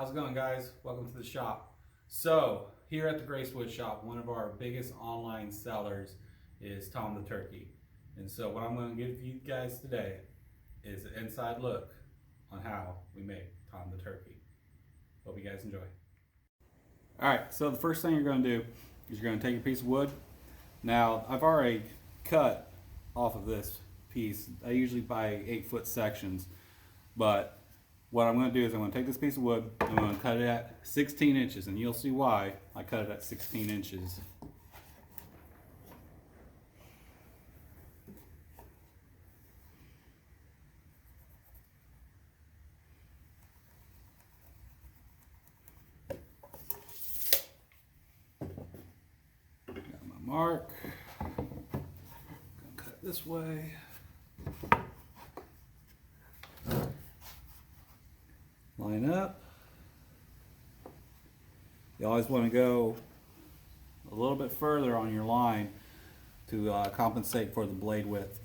How's it going, guys? Welcome to the shop. So here at the Grace Wood Shop, one of our biggest online sellers is Tom the Turkey. And so what I'm going to give you guys today is an inside look on how we make Tom the Turkey. Hope you guys enjoy. Alright, so the first thing you're going to do is you're going to take a piece of wood. Now, I've already cut off of this piece. I usually buy 8-foot sections, but what I'm going to do is I'm going to take this piece of wood, I'm going to cut it at 16 inches, and you'll see why I cut it at 16 inches. Got my mark. Gonna cut it this way. Line up. You always want to go a little bit further on your line to compensate for the blade width.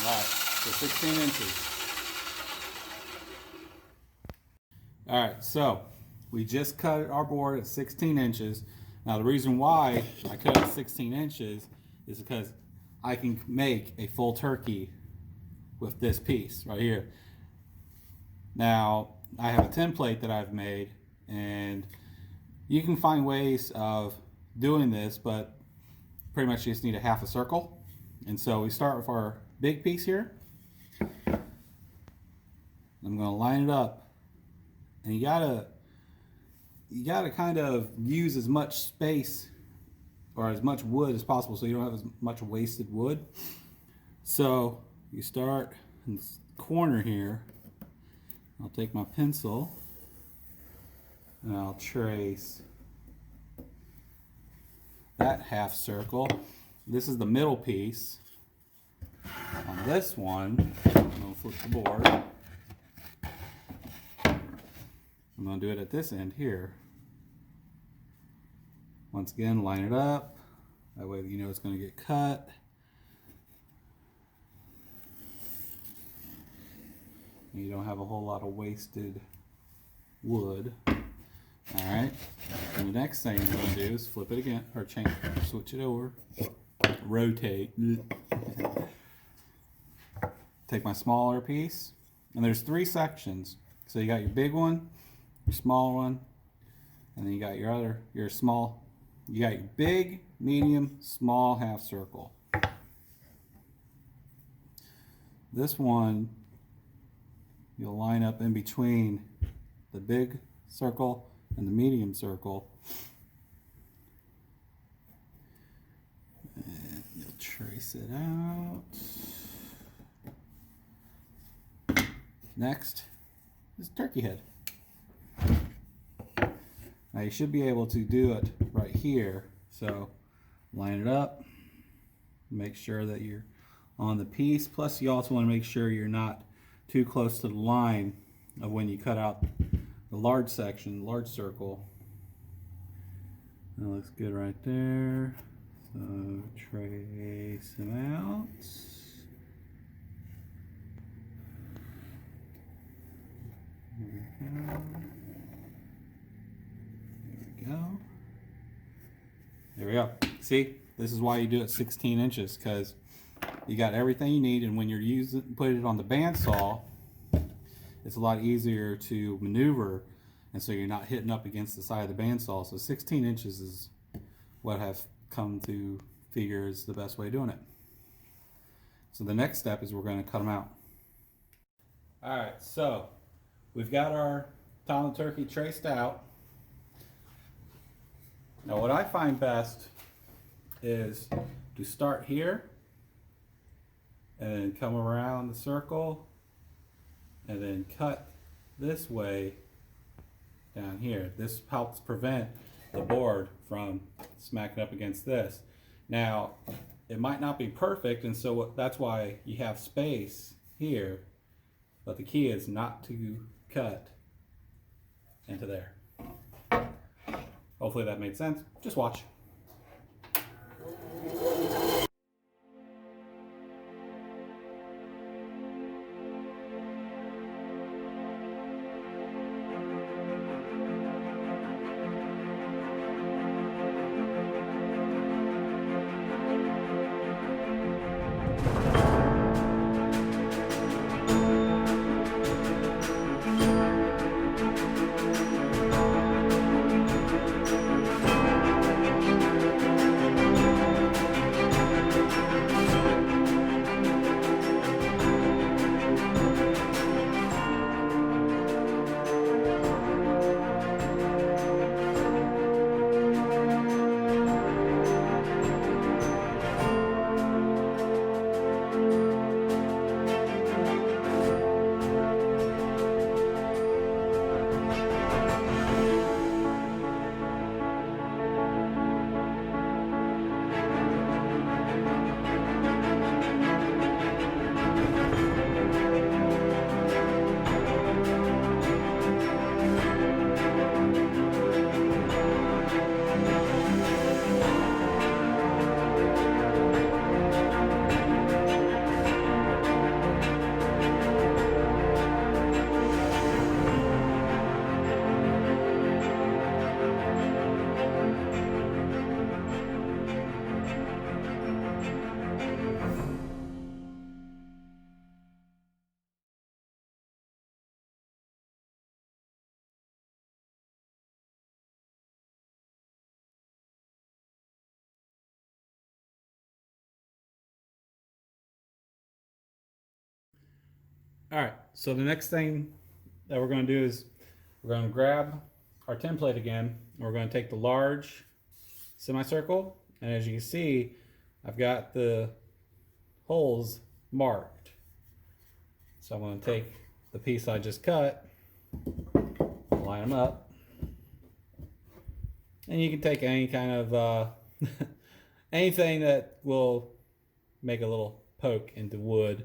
Alright, so 16 inches. Alright, so we just cut our board at 16 inches. Now the reason why I cut it at 16 inches is because I can make a full turkey with this piece right here. Now I have a template that I've made, and you can find ways of doing this, but pretty much you just need a half a circle. And so we start with our big piece here. I'm going to line it up, and you gotta kind of use as much space or as much wood as possible so you don't have as much wasted wood. So you start in this corner here. I'll take my pencil and I'll trace that half circle. This is the middle piece. On this one, I'm going to flip the board. I'm going to do it at this end here. Once again, line it up. That way you know it's going to get cut. And you don't have a whole lot of wasted wood. Alright. And the next thing you're going to do is flip it again, or change, switch it over. Rotate. Take my smaller piece. And there's 3 sections. So you got your big one, your small one, and then you got your small, you got your big, medium, small half circle. This one, you'll line up in between the big circle and the medium circle. And you'll trace it out. Next is turkey head. Now you should be able to do it right here. So line it up, make sure that you're on the piece. Plus you also want to make sure you're not too close to the line of when you cut out the large section, large circle. That looks good right there. So trace them out. There we go. See, this is why you do it 16 inches, because you got everything you need, and when you're put it on the bandsaw, it's a lot easier to maneuver, and so you're not hitting up against the side of the bandsaw. So 16 inches is what I've come to figure is the best way of doing it. So the next step is we're going to cut them out. Alright, so we've got our Tom the Turkey traced out. Now what I find best is to start here and then come around the circle and then cut this way down here. This helps prevent the board from smacking up against this. Now it might not be perfect, and so that's why you have space here, but the key is not to cut into there. Hopefully that made sense. Just watch. All right, so the next thing that we're going to do is we're going to grab our template again. And we're going to take the large semicircle, and as you can see, I've got the holes marked. So I'm going to take the piece I just cut, line them up, and you can take any kind of anything that will make a little poke into wood,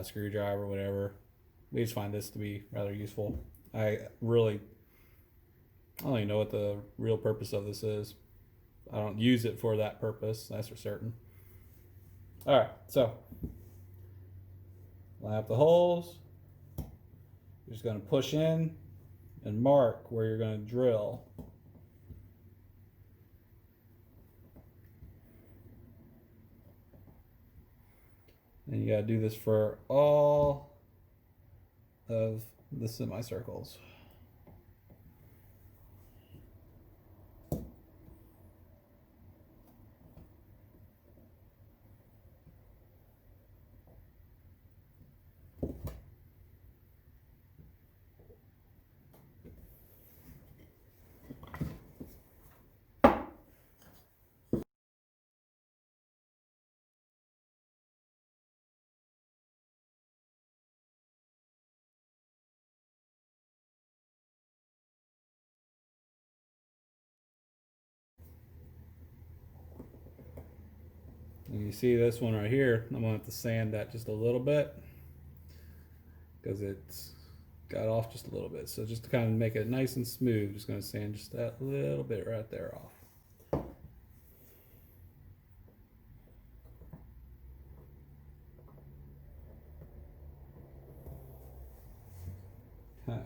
screwdriver, whatever. We just find this to be rather useful. I don't even know what the real purpose of this is. I don't use it for that purpose, that's for certain. All right, so line up the holes. You're just going to push in and mark where you're going to drill. And you got to do this for all of the semicircles. And you see this one right here, I'm gonna have to sand that just a little bit because it's got off just a little bit. So just to kind of make it nice and smooth, just gonna sand just that little bit right there off. Okay.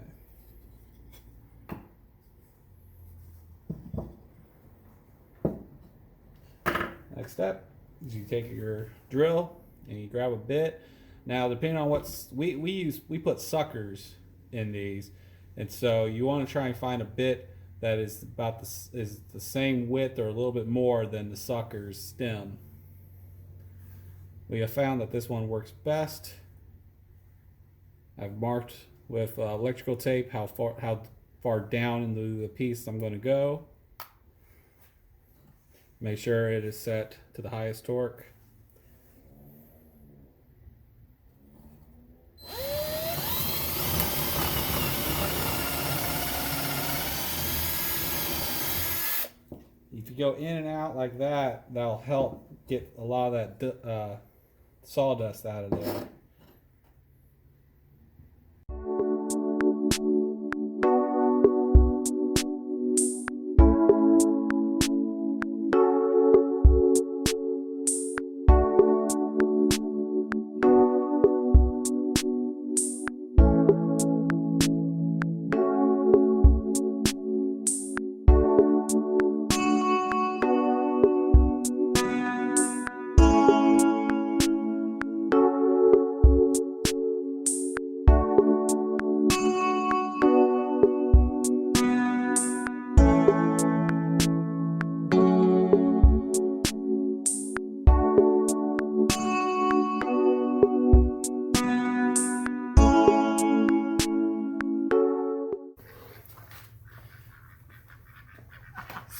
Next step is you take your drill and you grab a bit. Now, depending on what we put suckers in these, and so you want to try and find a bit that is about the same width or a little bit more than the sucker's stem. We have found that this one works best. I've marked with electrical tape how far down into the piece I'm going to go. Make sure it is set to the highest torque. If you go in and out like that, that'll help get a lot of that sawdust out of there.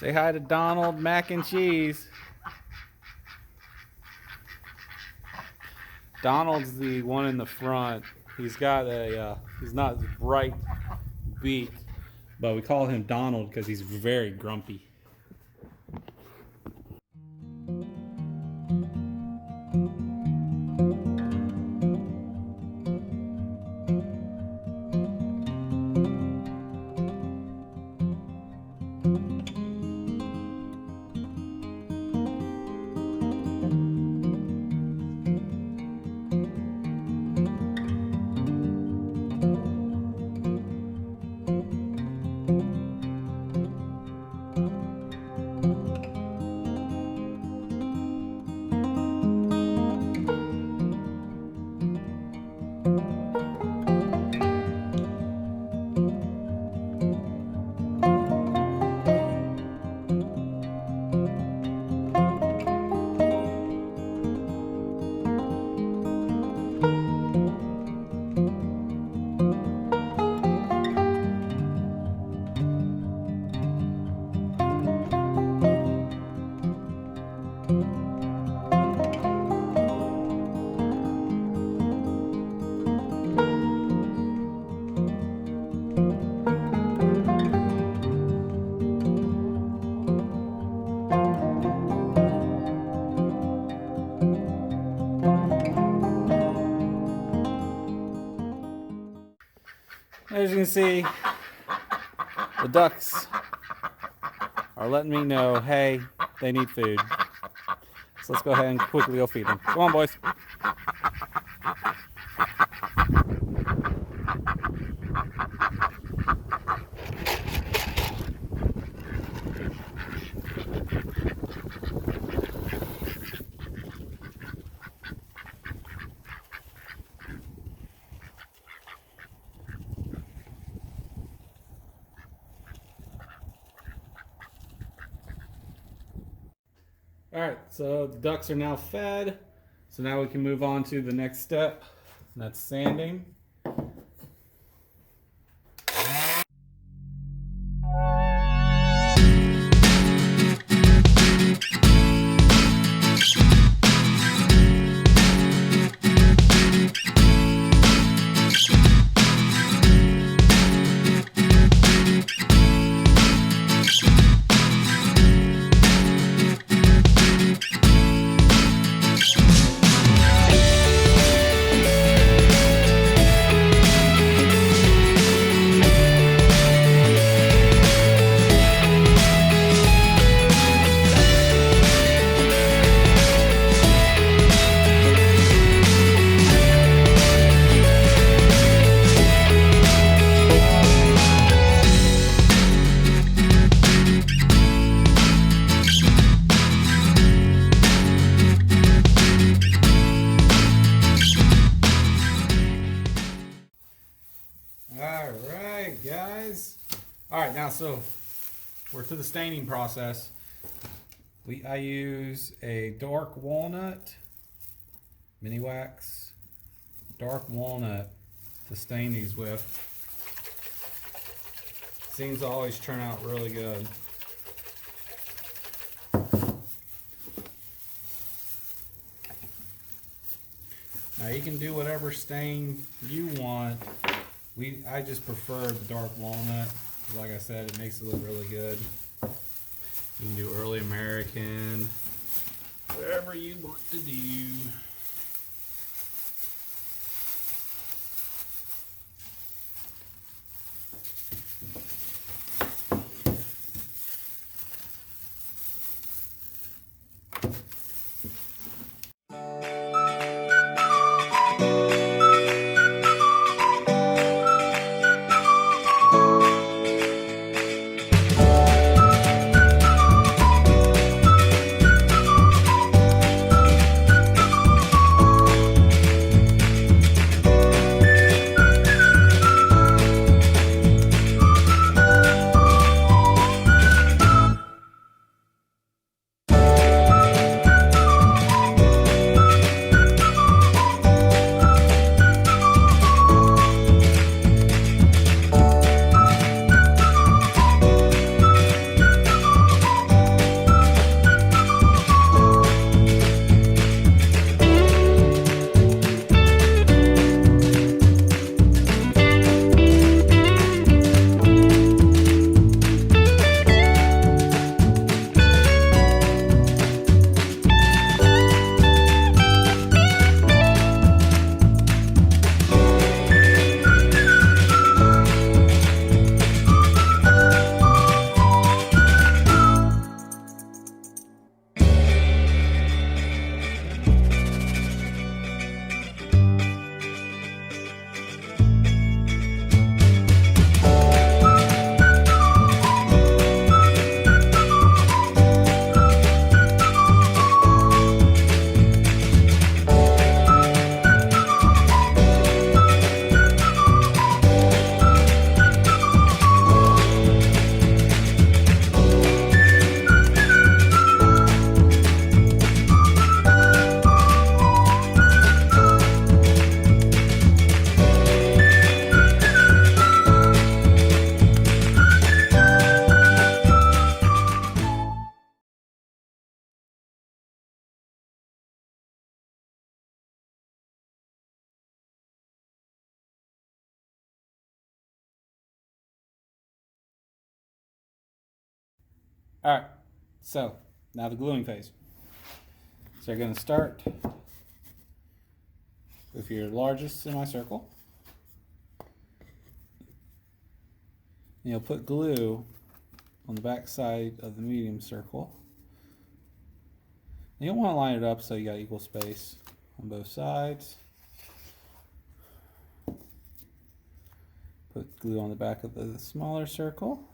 Say hi to Donald Mac and Cheese. Donald's the one in the front. He's got a, he's not bright beak, but we call him Donald because he's very grumpy. As you can see, the ducks are letting me know, hey, they need food. So let's go ahead and quickly go feed them. Come on, boys. All right, so the ducks are now fed. So now we can move on to the next step, and that's sanding. All right, now so we're to the staining process. I use a dark walnut, mini wax, dark walnut to stain these with. Seems to always turn out really good. Now you can do whatever stain you want. I just prefer the dark walnut. Like I said, it makes it look really good. You can do early American, whatever you want to do. All right, so now the gluing phase. So you're going to start with your largest semicircle. And you'll put glue on the back side of the medium circle. And you'll want to line it up so you got equal space on both sides. Put glue on the back of the smaller circle.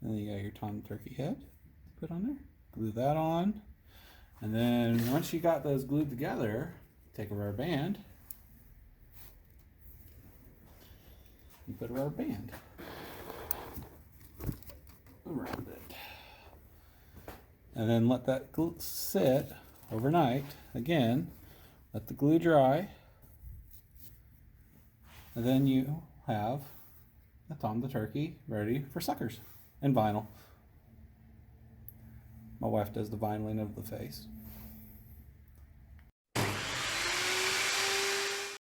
And then you got your Tom Turkey head put on there. Glue that on. And then once you got those glued together, take a rubber band. You put a rubber band around it. And then let that glue sit overnight. Again, let the glue dry. And then you have the Tom the Turkey ready for suckers and vinyl. My wife does the vinyling of the face.